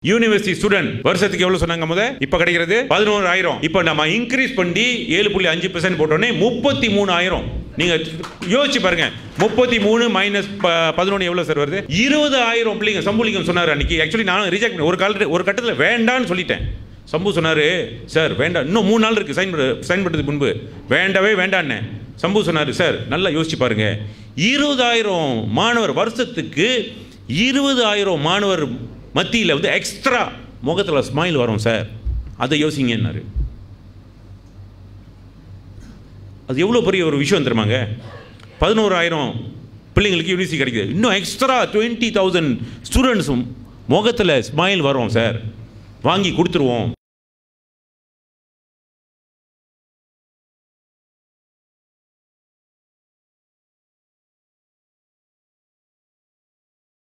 University student வருஷத்துக்கு எவ்வளவு சொன்னாங்க முத? இப்ப கிடைக்கிறது 11,000. இப்ப நம்ம இன்க்ரீஸ் பண்ணி 7.5% போட்டோனே 33,000. நீங்க யோசிச்சு பாருங்க. 33 மைனஸ் 11 எவ்வளவு சார் வருது? 20,000 பிள்ளைங்க. சம்புலிங்கம் சொன்னாரு அன்னைக்கு. ஆக்சுவலி நான் ரிஜெக்ட் பண்ண ஒரு கட்டத்தில் வேண்டான்னு சொல்லிட்டேன். சம்பு சொன்னாரு சார் வேண்டாம், இன்னும் 3 நாள் இருக்கு சைன் பண்ணுறதுக்கு முன்பு, வேண்டவே வேண்டான்னு. சம்பு சொன்னாரு சார் நல்லா யோசிச்சு பாருங்க, 20,000 மாணவர் வருஷத்துக்கு 20,000 மாணவர் மத்தியில் வந்து எக்ஸ்ட்ரா முகத்தில் ஸ்மைல் வரும் சார், அதை யோசிங்கன்னாரு. அது எவ்வளோ பெரிய ஒரு விஷயம் தெரியுமாங்க? 11,000 பிள்ளைங்களுக்கு யூனிவர்சிட்டி கிடைக்குது, இன்னும் எக்ஸ்ட்ரா 20,000 ஸ்டூடெண்ட்ஸும் முகத்தில் ஸ்மைல் வரும் சார், வாங்கி கொடுத்துருவோம்.